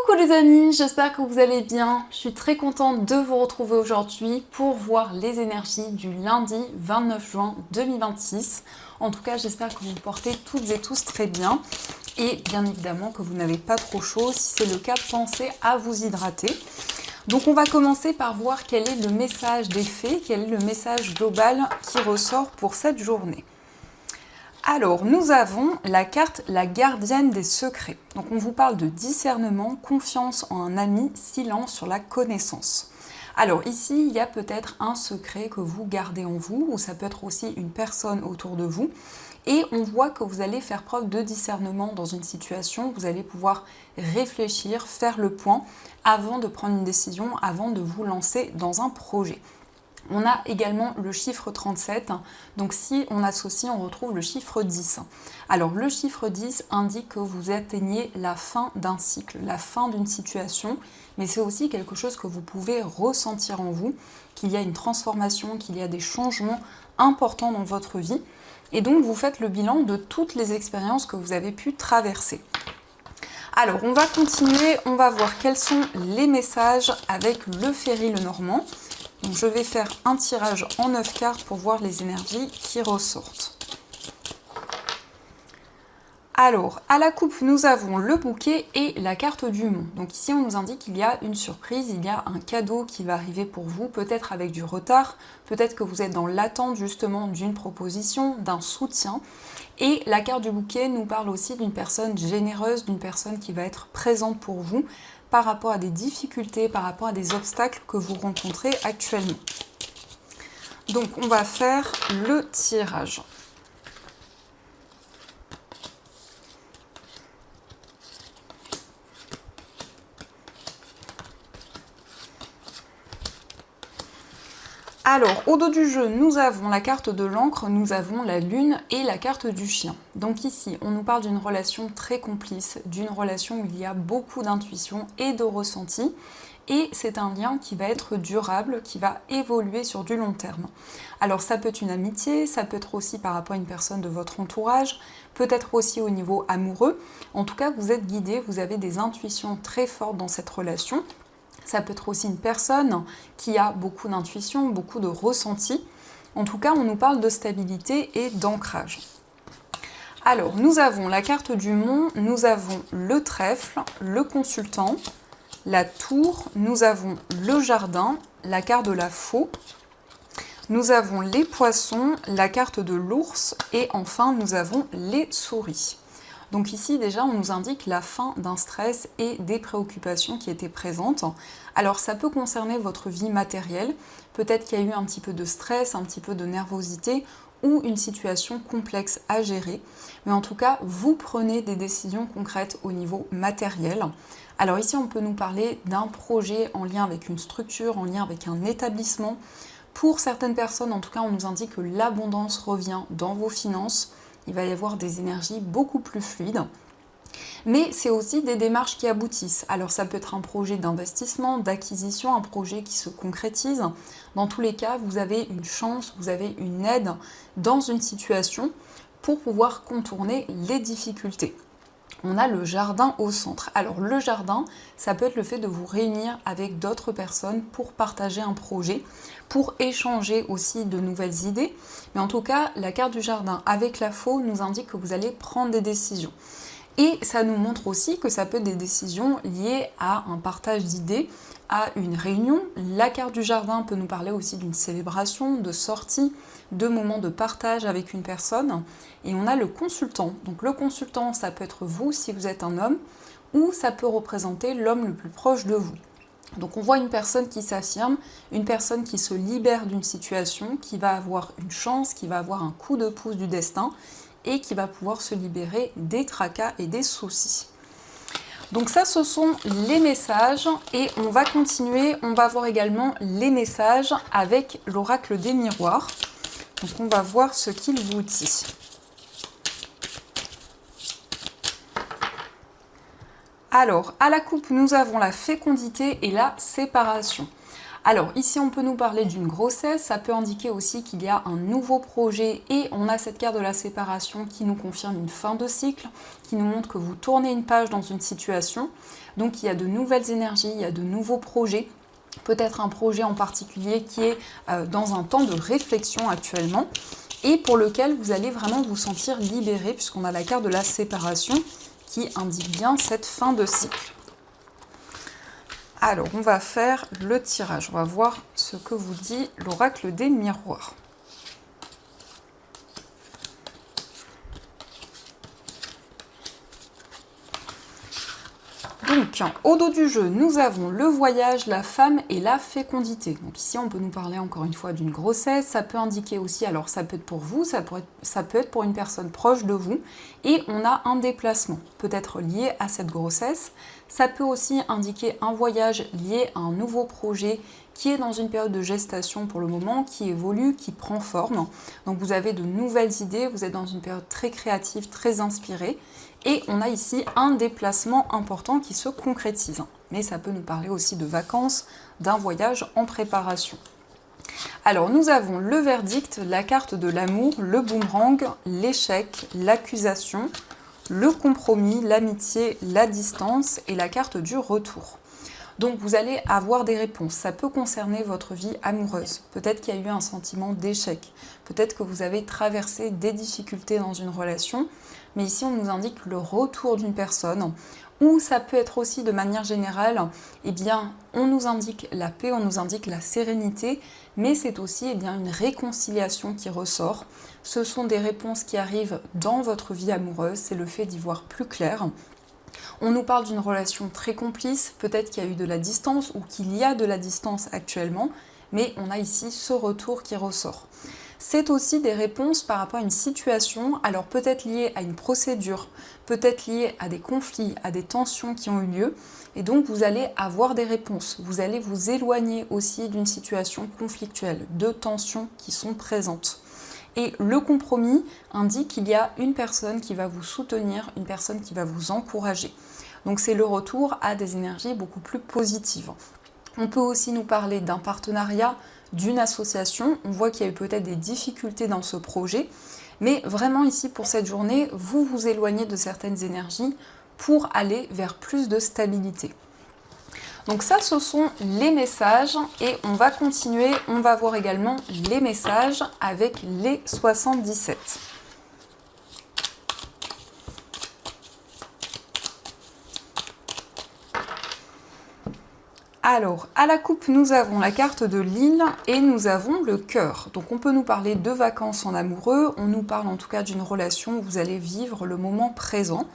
Coucou les amis, j'espère que vous allez bien. Je suis très contente de vous retrouver aujourd'hui pour voir les énergies du lundi 29 juin 2026. En tout cas, j'espère que vous vous portez toutes et tous très bien. Et bien évidemment que vous n'avez pas trop chaud. Si c'est le cas, pensez à vous hydrater. Donc on va commencer par voir quel est le message des fées, quel est le message global qui ressort pour cette journée. Alors, nous avons la carte la gardienne des secrets. Donc, on vous parle de discernement, confiance en un ami, silence sur la connaissance. Alors, ici, il y a peut-être un secret que vous gardez en vous, ou ça peut être aussi une personne autour de vous. Et on voit que vous allez faire preuve de discernement dans une situation, vous allez pouvoir réfléchir, faire le point avant de prendre une décision, avant de vous lancer dans un projet. On a également le chiffre 37, donc si on associe, on retrouve le chiffre 10. Alors le chiffre 10 indique que vous atteignez la fin d'un cycle, la fin d'une situation, mais c'est aussi quelque chose que vous pouvez ressentir en vous, qu'il y a une transformation, qu'il y a des changements importants dans votre vie, et donc vous faites le bilan de toutes les expériences que vous avez pu traverser. Alors on va continuer, on va voir quels sont les messages avec le Ferry Lenormand. Donc je vais faire un tirage en 9 cartes pour voir les énergies qui ressortent. Alors, à la coupe, nous avons le bouquet et la carte du monde. Donc ici, on nous indique qu'il y a une surprise, il y a un cadeau qui va arriver pour vous, peut-être avec du retard, peut-être que vous êtes dans l'attente justement d'une proposition, d'un soutien. Et la carte du bouquet nous parle aussi d'une personne généreuse, d'une personne qui va être présente pour vous par rapport à des difficultés, par rapport à des obstacles que vous rencontrez actuellement. Donc on va faire le tirage. Alors, au dos du jeu, nous avons la carte de l'encre, nous avons la lune et la carte du chien. Donc ici, on nous parle d'une relation très complice, d'une relation où il y a beaucoup d'intuition et de ressenti. Et c'est un lien qui va être durable, qui va évoluer sur du long terme. Alors ça peut être une amitié, ça peut être aussi par rapport à une personne de votre entourage, peut-être aussi au niveau amoureux. En tout cas, vous êtes guidé, vous avez des intuitions très fortes dans cette relation. Ça peut être aussi une personne qui a beaucoup d'intuition, beaucoup de ressenti. En tout cas, on nous parle de stabilité et d'ancrage. Alors, nous avons la carte du mont, nous avons le trèfle, le consultant, la tour, nous avons le jardin, la carte de la faux, nous avons les poissons, la carte de l'ours et enfin nous avons les souris. Donc ici déjà on nous indique la fin d'un stress et des préoccupations qui étaient présentes. Alors ça peut concerner votre vie matérielle, peut-être qu'il y a eu un petit peu de stress, un petit peu de nervosité ou une situation complexe à gérer. Mais en tout cas, vous prenez des décisions concrètes au niveau matériel. Alors ici on peut nous parler d'un projet en lien avec une structure, en lien avec un établissement. Pour certaines personnes, en tout cas, on nous indique que l'abondance revient dans vos finances. Il va y avoir des énergies beaucoup plus fluides. Mais c'est aussi des démarches qui aboutissent. Alors ça peut être un projet d'investissement, d'acquisition, un projet qui se concrétise. Dans tous les cas, vous avez une chance, vous avez une aide dans une situation pour pouvoir contourner les difficultés. On a le jardin au centre. Alors le jardin, ça peut être le fait de vous réunir avec d'autres personnes pour partager un projet, pour échanger aussi de nouvelles idées. Mais en tout cas, la carte du jardin avec la faux nous indique que vous allez prendre des décisions. Et ça nous montre aussi que ça peut être des décisions liées à un partage d'idées, à une réunion. La carte du jardin peut nous parler aussi d'une célébration, de sortie, de moments de partage avec une personne. Et on a le consultant. Donc le consultant, ça peut être vous si vous êtes un homme, ou ça peut représenter l'homme le plus proche de vous. Donc on voit une personne qui s'affirme, une personne qui se libère d'une situation, qui va avoir une chance, qui va avoir un coup de pouce du destin, et qui va pouvoir se libérer des tracas et des soucis. Donc ça, ce sont les messages et on va continuer. On va voir également les messages avec l'oracle des miroirs. Donc on va voir ce qu'il vous dit. Alors, à la coupe, nous avons la fécondité et la séparation. Alors ici on peut nous parler d'une grossesse, ça peut indiquer aussi qu'il y a un nouveau projet et on a cette carte de la séparation qui nous confirme une fin de cycle, qui nous montre que vous tournez une page dans une situation. Donc il y a de nouvelles énergies, il y a de nouveaux projets, peut-être un projet en particulier qui est dans un temps de réflexion actuellement et pour lequel vous allez vraiment vous sentir libéré puisqu'on a la carte de la séparation qui indique bien cette fin de cycle. Alors, on va faire le tirage. On va voir ce que vous dit l'oracle des miroirs. Donc, au dos du jeu, nous avons le voyage, la femme et la fécondité. Donc ici, on peut nous parler encore une fois d'une grossesse. Ça peut indiquer aussi, alors ça peut être pour vous, ça peut être pour une personne proche de vous. Et on a un déplacement, peut-être lié à cette grossesse. Ça peut aussi indiquer un voyage lié à un nouveau projet qui est dans une période de gestation pour le moment, qui évolue, qui prend forme. Donc vous avez de nouvelles idées, vous êtes dans une période très créative, très inspirée. Et on a ici un déplacement important qui se concrétise. Mais ça peut nous parler aussi de vacances, d'un voyage en préparation. Alors nous avons le verdict, la carte de l'amour, le boomerang, l'échec, l'accusation, le compromis, l'amitié, la distance et la carte du retour. Donc vous allez avoir des réponses. Ça peut concerner votre vie amoureuse. Peut-être qu'il y a eu un sentiment d'échec. Peut-être que vous avez traversé des difficultés dans une relation. Mais ici, on nous indique le retour d'une personne. Ou ça peut être aussi de manière générale, eh bien, on nous indique la paix, on nous indique la sérénité. Mais c'est aussi une réconciliation qui ressort. Ce sont des réponses qui arrivent dans votre vie amoureuse. C'est le fait d'y voir plus clair. On nous parle d'une relation très complice, peut-être qu'il y a eu de la distance ou qu'il y a de la distance actuellement, mais on a ici ce retour qui ressort. C'est aussi des réponses par rapport à une situation, alors peut-être liée à une procédure, peut-être liée à des conflits, à des tensions qui ont eu lieu, et donc vous allez avoir des réponses. Vous allez vous éloigner aussi d'une situation conflictuelle, de tensions qui sont présentes. Et le compromis indique qu'il y a une personne qui va vous soutenir, une personne qui va vous encourager. Donc c'est le retour à des énergies beaucoup plus positives. On peut aussi nous parler d'un partenariat, d'une association. On voit qu'il y a eu peut-être des difficultés dans ce projet. Mais vraiment ici pour cette journée, vous vous éloignez de certaines énergies pour aller vers plus de stabilité. Donc ça, ce sont les messages et on va continuer, on va voir également les messages avec les 77. Alors, à la coupe, nous avons la carte de l'île et nous avons le cœur. Donc on peut nous parler de vacances en amoureux, on nous parle en tout cas d'une relation où vous allez vivre le moment présent.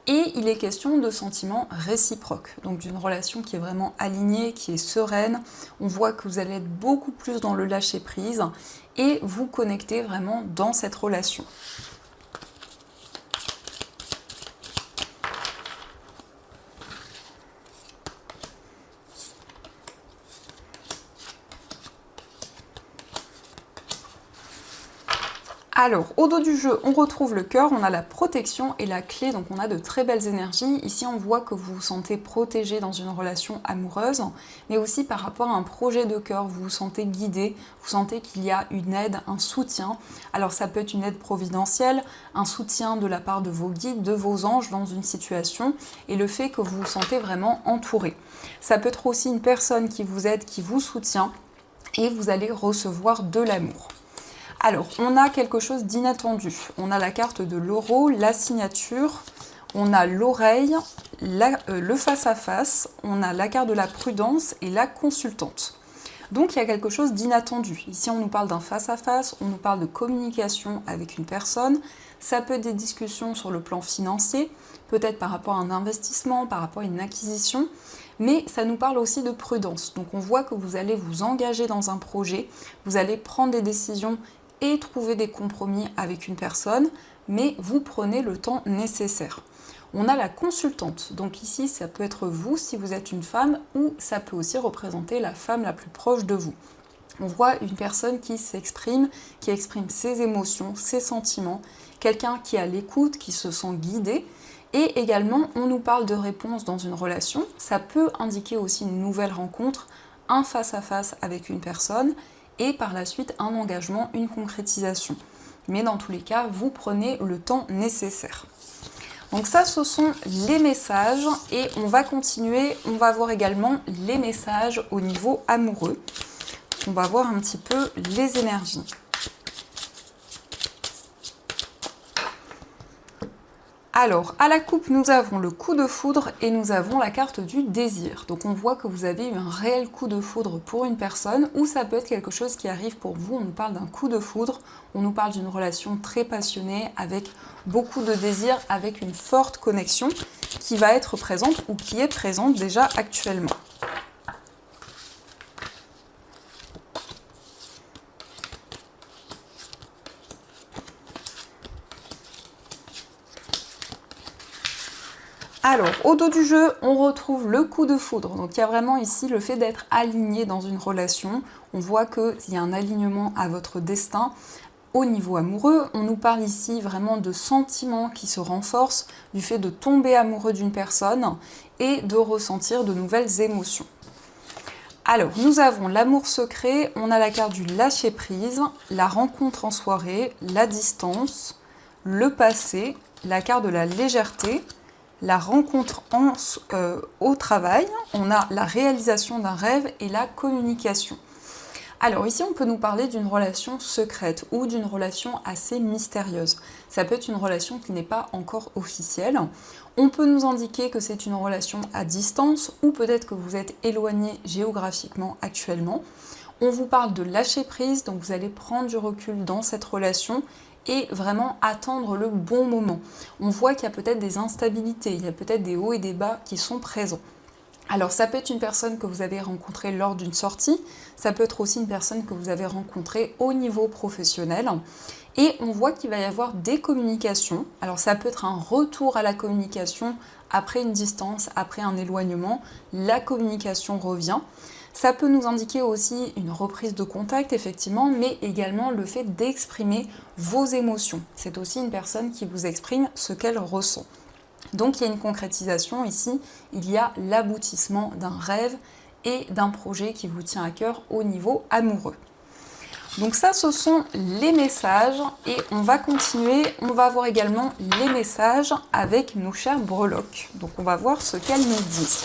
Et il est question de sentiments réciproques, donc d'une relation qui est vraiment alignée, qui est sereine. On voit que vous allez être beaucoup plus dans le lâcher-prise et vous connecter vraiment dans cette relation. Alors, au dos du jeu, on retrouve le cœur, on a la protection et la clé, donc on a de très belles énergies. Ici, on voit que vous vous sentez protégé dans une relation amoureuse, mais aussi par rapport à un projet de cœur, vous vous sentez guidé, vous sentez qu'il y a une aide, un soutien. Alors, ça peut être une aide providentielle, un soutien de la part de vos guides, de vos anges dans une situation, et le fait que vous vous sentez vraiment entouré. Ça peut être aussi une personne qui vous aide, qui vous soutient, et vous allez recevoir de l'amour. Alors, on a quelque chose d'inattendu. On a la carte de l'euro, la signature, on a l'oreille, le face-à-face, on a la carte de la prudence et la consultante. Donc, il y a quelque chose d'inattendu. Ici, on nous parle d'un face-à-face, on nous parle de communication avec une personne. Ça peut être des discussions sur le plan financier, peut-être par rapport à un investissement, par rapport à une acquisition. Mais ça nous parle aussi de prudence. Donc, on voit que vous allez vous engager dans un projet, vous allez prendre des décisions et trouver des compromis avec une personne, mais vous prenez le temps nécessaire. On a la consultante, donc ici ça peut être vous si vous êtes une femme ou ça peut aussi représenter la femme la plus proche de vous. On voit une personne qui s'exprime, qui exprime ses émotions, ses sentiments, quelqu'un qui est à l'écoute, qui se sent guidé. Et également, on nous parle de réponse dans une relation. Ça peut indiquer aussi une nouvelle rencontre, un face-à-face avec une personne et par la suite un engagement, une concrétisation. Mais dans tous les cas, vous prenez le temps nécessaire. Donc ça, ce sont les messages et on va continuer. On va voir également les messages au niveau amoureux. On va voir un petit peu les énergies. Alors, à la coupe, nous avons le coup de foudre et nous avons la carte du désir. Donc on voit que vous avez eu un réel coup de foudre pour une personne ou ça peut être quelque chose qui arrive pour vous. On nous parle d'un coup de foudre, on nous parle d'une relation très passionnée avec beaucoup de désir, avec une forte connexion qui va être présente ou qui est présente déjà actuellement. Alors, au dos du jeu, on retrouve le coup de foudre. Donc, il y a vraiment ici le fait d'être aligné dans une relation. On voit qu'il y a un alignement à votre destin. Au niveau amoureux, on nous parle ici vraiment de sentiments qui se renforcent, du fait de tomber amoureux d'une personne et de ressentir de nouvelles émotions. Alors, nous avons l'amour secret, on a la carte du lâcher-prise, la rencontre en soirée, la distance, le passé, la carte de la légèreté, la rencontre au travail, on a la réalisation d'un rêve et la communication. Alors ici, on peut nous parler d'une relation secrète ou d'une relation assez mystérieuse. Ça peut être une relation qui n'est pas encore officielle. On peut nous indiquer que c'est une relation à distance ou peut-être que vous êtes éloigné géographiquement actuellement. On vous parle de lâcher prise, donc vous allez prendre du recul dans cette relation et vraiment attendre le bon moment. On voit qu'il y a peut-être des instabilités, il y a peut-être des hauts et des bas qui sont présents. Alors ça peut être une personne que vous avez rencontrée lors d'une sortie, ça peut être aussi une personne que vous avez rencontrée au niveau professionnel. Et on voit qu'il va y avoir des communications. Alors ça peut être un retour à la communication après une distance, après un éloignement. La communication revient. Ça peut nous indiquer aussi une reprise de contact, effectivement, mais également le fait d'exprimer vos émotions. C'est aussi une personne qui vous exprime ce qu'elle ressent. Donc il y a une concrétisation ici, il y a l'aboutissement d'un rêve et d'un projet qui vous tient à cœur au niveau amoureux. Donc ça, ce sont les messages et on va continuer, on va voir également les messages avec nos chères breloques. Donc on va voir ce qu'elles nous disent.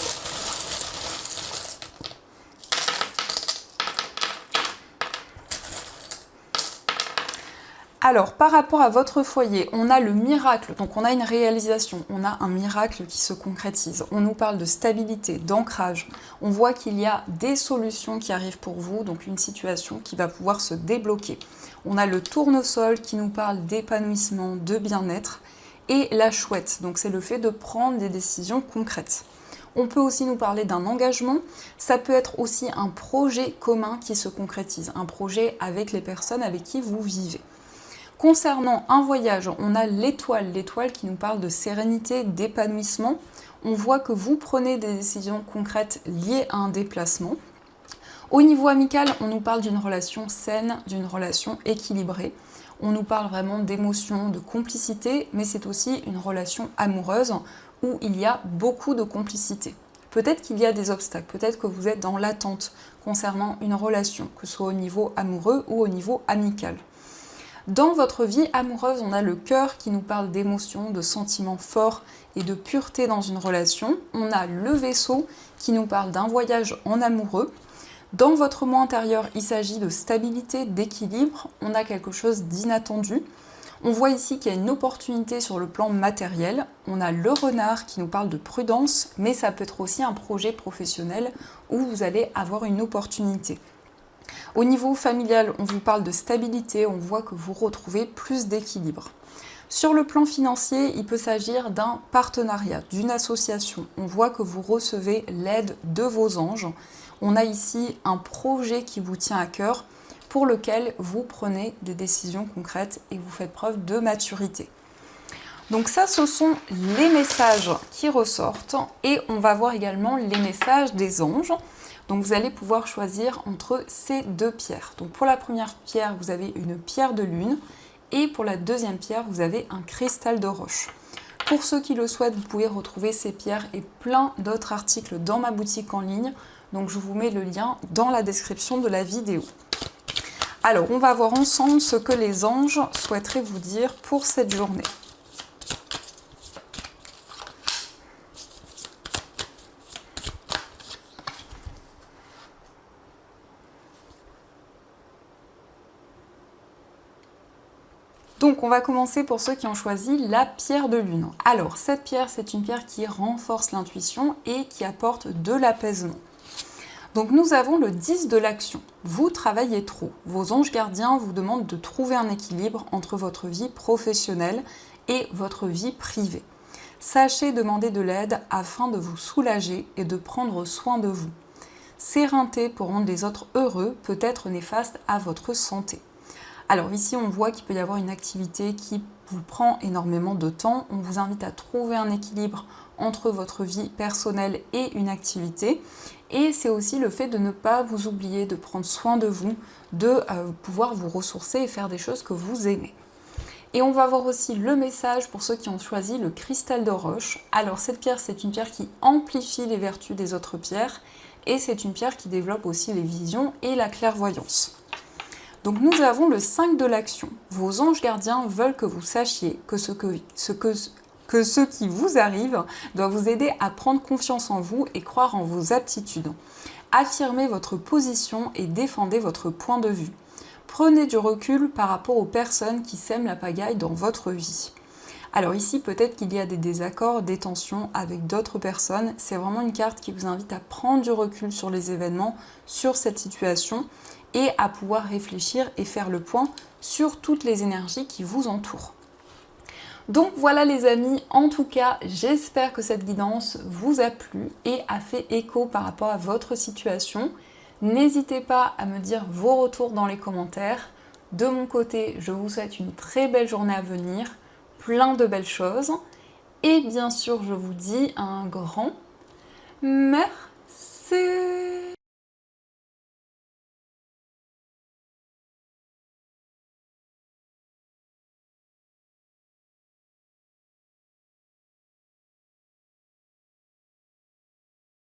Alors, par rapport à votre foyer, on a le miracle, donc on a une réalisation, on a un miracle qui se concrétise. On nous parle de stabilité, d'ancrage. On voit qu'il y a des solutions qui arrivent pour vous, donc une situation qui va pouvoir se débloquer. On a le tournesol qui nous parle d'épanouissement, de bien-être, et la chouette, donc c'est le fait de prendre des décisions concrètes. On peut aussi nous parler d'un engagement, ça peut être aussi un projet commun qui se concrétise, un projet avec les personnes avec qui vous vivez. Concernant un voyage, on a l'étoile qui nous parle de sérénité, d'épanouissement. On voit que vous prenez des décisions concrètes liées à un déplacement. Au niveau amical, on nous parle d'une relation saine, d'une relation équilibrée. On nous parle vraiment d'émotions, de complicité, mais c'est aussi une relation amoureuse où il y a beaucoup de complicité. Peut-être qu'il y a des obstacles, peut-être que vous êtes dans l'attente concernant une relation, que ce soit au niveau amoureux ou au niveau amical. Dans votre vie amoureuse, on a le cœur qui nous parle d'émotions, de sentiments forts et de pureté dans une relation. On a le vaisseau qui nous parle d'un voyage en amoureux. Dans votre moi intérieur, il s'agit de stabilité, d'équilibre. On a quelque chose d'inattendu. On voit ici qu'il y a une opportunité sur le plan matériel. On a le renard qui nous parle de prudence, mais ça peut être aussi un projet professionnel où vous allez avoir une opportunité. Au niveau familial, on vous parle de stabilité, on voit que vous retrouvez plus d'équilibre. Sur le plan financier, il peut s'agir d'un partenariat, d'une association. On voit que vous recevez l'aide de vos anges. On a ici un projet qui vous tient à cœur pour lequel vous prenez des décisions concrètes et vous faites preuve de maturité. Donc ça, ce sont les messages qui ressortent et on va voir également les messages des anges. Donc vous allez pouvoir choisir entre ces deux pierres. Donc pour la première pierre, vous avez une pierre de lune et pour la deuxième pierre, vous avez un cristal de roche. Pour ceux qui le souhaitent, vous pouvez retrouver ces pierres et plein d'autres articles dans ma boutique en ligne. Donc je vous mets le lien dans la description de la vidéo. Alors, on va voir ensemble ce que les anges souhaiteraient vous dire pour cette journée. Donc on va commencer pour ceux qui ont choisi la pierre de lune. Alors cette pierre, c'est une pierre qui renforce l'intuition et qui apporte de l'apaisement. Donc nous avons le 10 de l'action. Vous travaillez trop. Vos anges gardiens vous demandent de trouver un équilibre entre votre vie professionnelle et votre vie privée. Sachez demander de l'aide afin de vous soulager et de prendre soin de vous. S'éreinter pour rendre les autres heureux peut être néfaste à votre santé. Alors ici, on voit qu'il peut y avoir une activité qui vous prend énormément de temps. On vous invite à trouver un équilibre entre votre vie personnelle et une activité. Et c'est aussi le fait de ne pas vous oublier, de prendre soin de vous, de pouvoir vous ressourcer et faire des choses que vous aimez. Et on va voir aussi le message pour ceux qui ont choisi le cristal de roche. Alors cette pierre, c'est une pierre qui amplifie les vertus des autres pierres. Et c'est une pierre qui développe aussi les visions et la clairvoyance. Donc nous avons le 5 de l'action. Vos anges gardiens veulent que vous sachiez que ce qui vous arrive doit vous aider à prendre confiance en vous et croire en vos aptitudes. Affirmez votre position et défendez votre point de vue. Prenez du recul par rapport aux personnes qui sèment la pagaille dans votre vie. Alors ici, peut-être qu'il y a des désaccords, des tensions avec d'autres personnes. C'est vraiment une carte qui vous invite à prendre du recul sur les événements, sur cette situation et à pouvoir réfléchir et faire le point sur toutes les énergies qui vous entourent. Donc voilà les amis, en tout cas, j'espère que cette guidance vous a plu et a fait écho par rapport à votre situation. N'hésitez pas à me dire vos retours dans les commentaires. De mon côté, je vous souhaite une très belle journée à venir, plein de belles choses. Et bien sûr, je vous dis un grand merci.